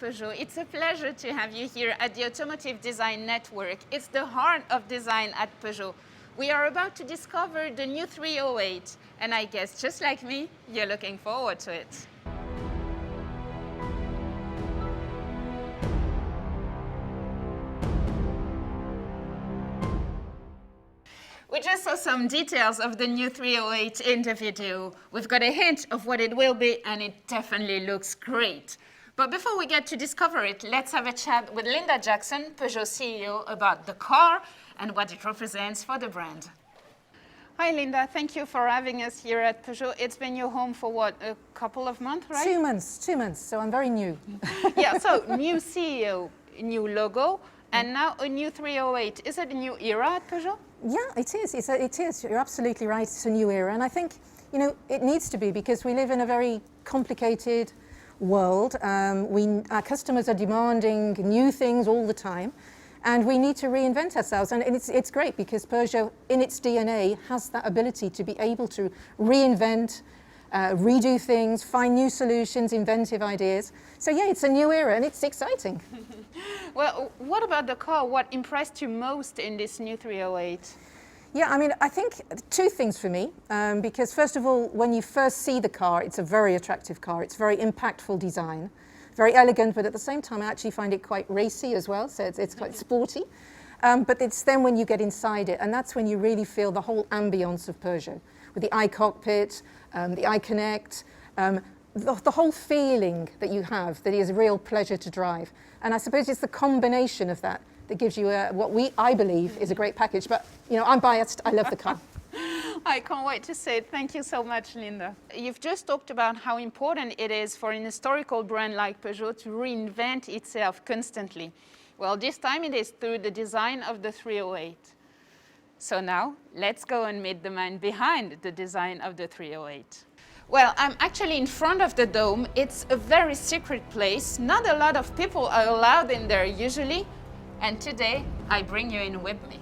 Peugeot. It's a pleasure to have you here at the Automotive Design Network. It's the heart of design at Peugeot. We are about to discover the new 308, and I guess just like me, you're looking forward to it. We just saw some details of the new 308 in the video. We've got a hint of what it will be, and it definitely looks great. But before we get to discover it, let's have a chat with Linda Jackson, Peugeot CEO, about the car and what it represents for the brand. Hi, Linda. Thank you for having us here at Peugeot. It's been your home for what, a couple of months, right? 2 months, so I'm very new. Yeah, so new CEO, new logo, and now a new 308. Is it a new era at Peugeot? Yeah, it is. It is. You're absolutely right. It's a new era. And I think, you know, it needs to be because we live in a very complicated world. Our customers are demanding new things all the time. And we need to reinvent ourselves. And it's great because Peugeot, in its DNA, has that ability to be able to reinvent, redo things, find new solutions, inventive ideas. So yeah, it's a new era and it's exciting. Well, what about the car? What impressed you most in this new 308? Yeah, I mean, I think two things for me, because first of all, when you first see the car, it's a very attractive car. It's very impactful design, very elegant, but at the same time, I actually find it quite racy as well, so it's quite sporty. But it's then when you get inside it, and that's when you really feel the whole ambience of Peugeot, with the i-Cockpit, the i-Connect, the whole feeling that you have that is a real pleasure to drive. And I suppose it's the combination of that that gives you I believe is a great package. But, you know, I'm biased. I love the car. I can't wait to see it. Thank you so much, Linda. You've just talked about how important it is for an historical brand like Peugeot to reinvent itself constantly. Well, this time it is through the design of the 308. So now, let's go and meet the man behind the design of the 308. Well, I'm actually in front of the dome. It's a very secret place. Not a lot of people are allowed in there usually. And today, I bring you in with me.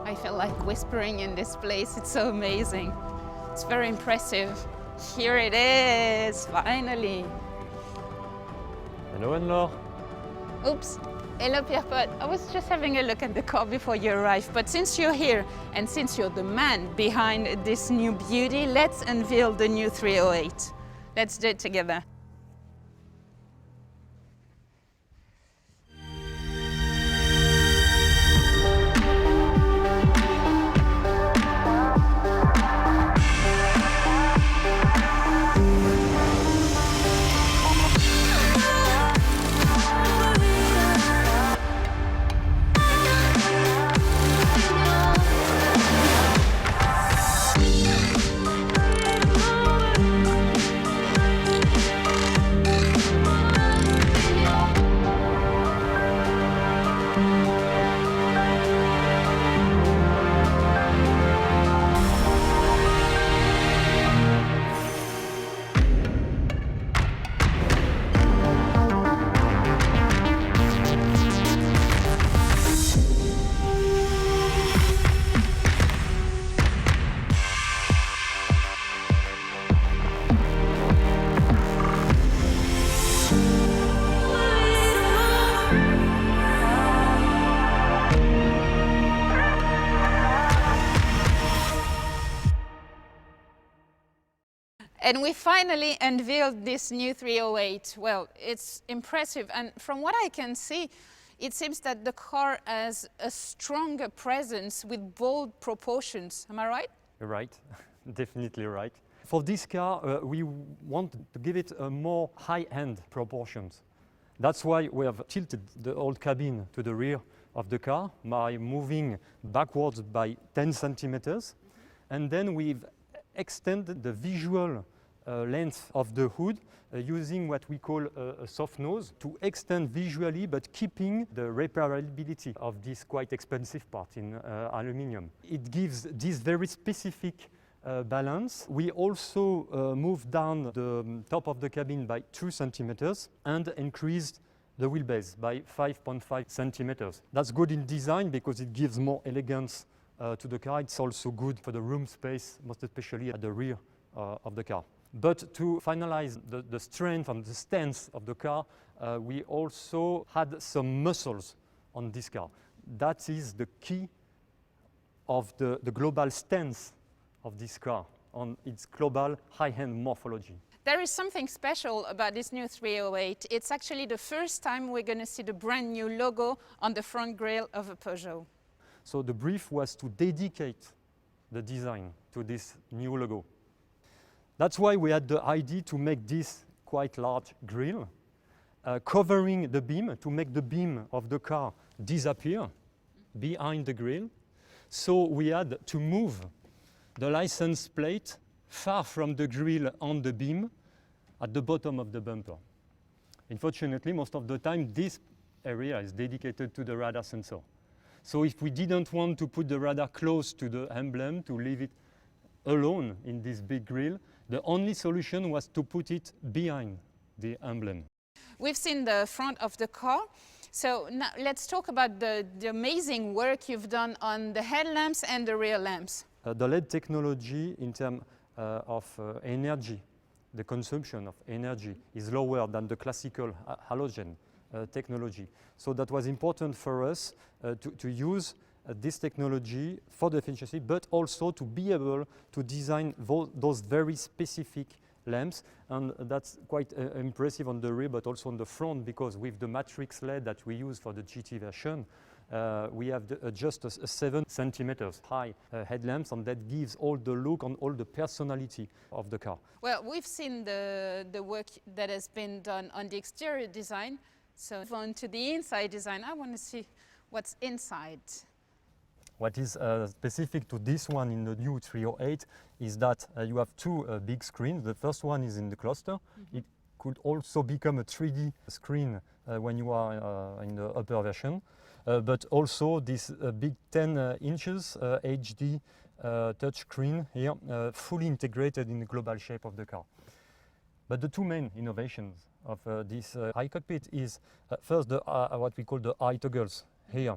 I feel like whispering in this place. It's so amazing. It's very impressive. Here it is, finally. Hello, Anne-Laure. Oops. Hello, Pierre-Paul. I was just having a look at the car before you arrived, but since you're here and since you're the man behind this new beauty, let's unveil the new 308. Let's do it together. And we finally unveiled this new 308. Well, it's impressive. And from what I can see, it seems that the car has a stronger presence with bold proportions. Am I right? You're right, definitely right. For this car, we want to give it a more high-end proportions. That's why we have tilted the old cabin to the rear of the car by moving backwards by 10 centimeters. And then we've extended the visual length of the hood using what we call a soft nose to extend visually but keeping the repairability of this quite expensive part in aluminium. It gives this very specific balance. We also moved down the top of the cabin by 2 centimeters and increased the wheelbase by 5.5 centimeters. That's good in design because it gives more elegance to the car. It's also good for the room space, most especially at the rear of the car. But to finalize the strength and the stance of the car, we also had some muscles on this car. That is the key of the global stance of this car on its global high-end morphology. There is something special about this new 308. It's actually the first time we're going to see the brand new logo on the front grille of a Peugeot. So the brief was to dedicate the design to this new logo. That's why we had the idea to make this quite large grille, covering the beam to make the beam of the car disappear behind the grille. So we had to move the license plate far from the grille on the beam at the bottom of the bumper. Unfortunately, most of the time, this area is dedicated to the radar sensor. So if we didn't want to put the radar close to the emblem, to leave it alone in this big grille, the only solution was to put it behind the emblem. We've seen the front of the car. So now let's talk about the amazing work you've done on the headlamps and the rear lamps. The LED technology in terms of energy, the consumption of energy is lower than the classical halogen technology. So that was important for us to use this technology for the efficiency, but also to be able to design those very specific lamps, and that's quite impressive on the rear but also on the front, because with the matrix LED that we use for the GT version, we have just a 7 centimeters high headlamps, and that gives all the look and all the personality of the car. Well, we've seen the work that has been done on the exterior design, so on to the inside design. I want to see what's inside. What is specific to this one in the new 308 is that you have two big screens. The first one is in the cluster. Mm-hmm. It could also become a 3D screen when you are in the upper version. But also this big 10 inches HD touch screen here, fully integrated in the global shape of the car. But the two main innovations of this i-Cockpit is first what we call the i-toggles here.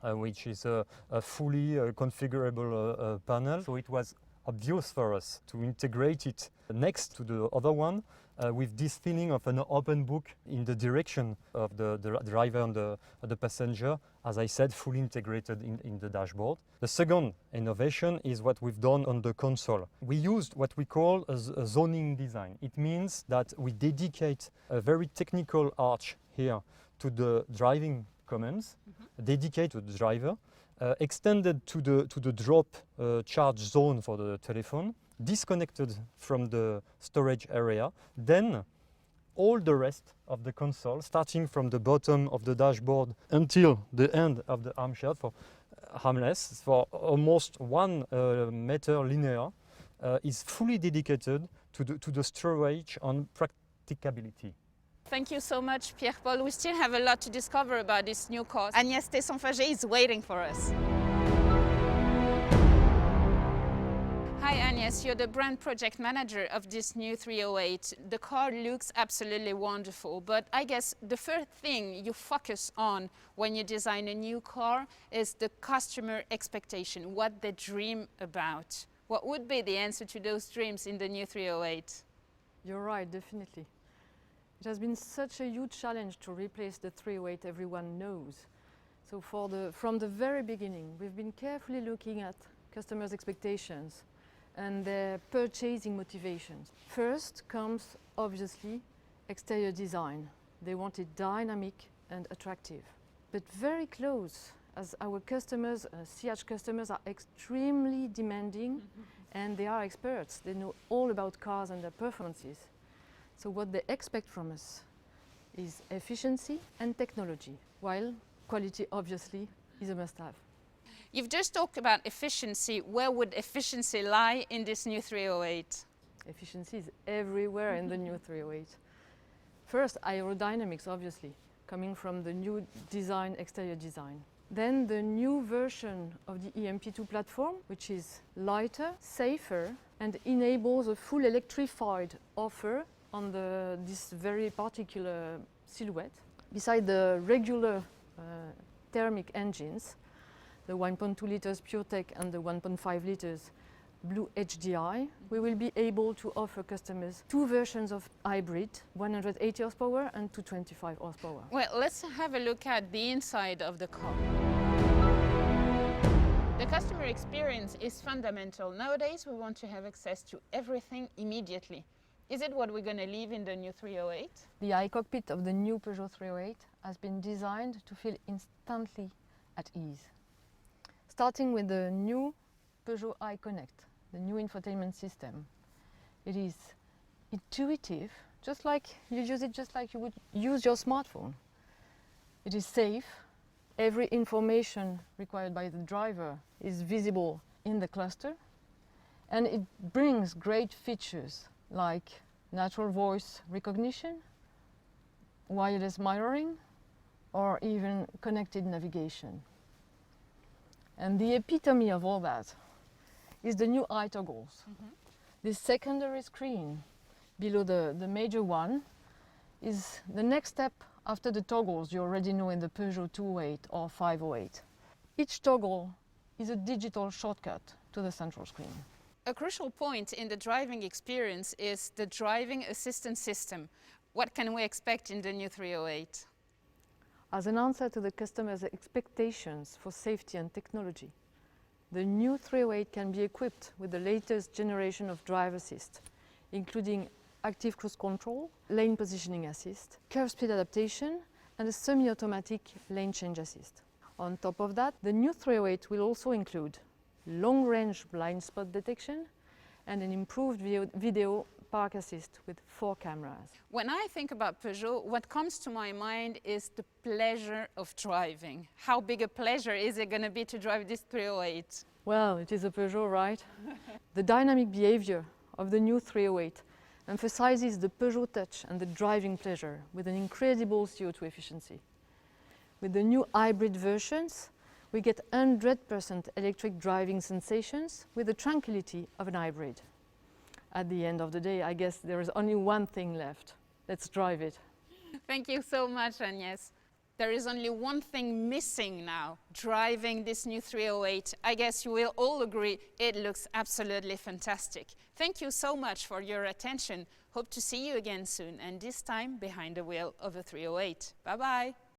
Which is a fully configurable panel. So it was obvious for us to integrate it next to the other one with this feeling of an open book in the direction of the driver and the passenger, as I said, fully integrated in the dashboard. The second innovation is what we've done on the console. We used what we call a zoning design. It means that we dedicate a very technical arch here to the driving commands, dedicated to the driver, extended to the drop charge zone for the telephone, disconnected from the storage area. Then all the rest of the console, starting from the bottom of the dashboard until the end of the armrest for armrest, for almost 1 meter linear, is fully dedicated to the storage and practicability. Thank you so much, Pierre-Paul. We still have a lot to discover about this new car. Agnès Tesson-Faget is waiting for us. Hi Agnès, you're the brand project manager of this new 308. The car looks absolutely wonderful, but I guess the first thing you focus on when you design a new car is the customer expectation, what they dream about. What would be the answer to those dreams in the new 308? You're right, definitely. It has been such a huge challenge to replace the 308 everyone knows. So from the very beginning, we've been carefully looking at customers' expectations and their purchasing motivations. First comes, obviously, exterior design. They want it dynamic and attractive. But very close, as our customers, CH customers, are extremely demanding, and they are experts. They know all about cars and their performances. So what they expect from us is efficiency and technology, while quality obviously is a must-have. You've just talked about efficiency. Where would efficiency lie in this new 308? Efficiency is everywhere in the new 308. First, aerodynamics, obviously, coming from the new design, exterior design. Then the new version of the EMP2 platform, which is lighter, safer, and enables a full electrified offer on this very particular silhouette. Beside the regular thermic engines, the 1.2 liters PureTech and the 1.5 liters Blue HDI, we will be able to offer customers two versions of hybrid, 180 horsepower and 225 horsepower. Well, let's have a look at the inside of the car. The customer experience is fundamental. Nowadays, we want to have access to everything immediately. Is it what we're going to leave in the new 308? The i-Cockpit of the new Peugeot 308 has been designed to feel instantly at ease. Starting with the new Peugeot i-Connect, the new infotainment system. It is intuitive, just like you use it just like you would use your smartphone. It is safe. Every information required by the driver is visible in the cluster, and it brings great features like natural voice recognition, wireless mirroring, or even connected navigation. And the epitome of all that is the new i-toggles. This secondary screen below the major one is the next step after the toggles you already know in the Peugeot 208 or 508. Each toggle is a digital shortcut to the central screen. A crucial point in the driving experience is the driving assistance system. What can we expect in the new 308? As an answer to the customer's expectations for safety and technology, the new 308 can be equipped with the latest generation of drive assist, including active cruise control, lane positioning assist, curve speed adaptation, and a semi-automatic lane change assist. On top of that, the new 308 will also include long-range blind spot detection and an improved video park assist with 4 cameras. When I think about Peugeot, what comes to my mind is the pleasure of driving. How big a pleasure is it going to be to drive this 308? Well, it is a Peugeot, right? The dynamic behavior of the new 308 emphasizes the Peugeot touch and the driving pleasure with an incredible CO2 efficiency. With the new hybrid versions, we get 100% electric driving sensations with the tranquility of an hybrid. At the end of the day, I guess there is only one thing left. Let's drive it. Thank you so much, Agnès. There is only one thing missing now, driving this new 308. I guess you will all agree it looks absolutely fantastic. Thank you so much for your attention. Hope to see you again soon, and this time behind the wheel of a 308. Bye-bye.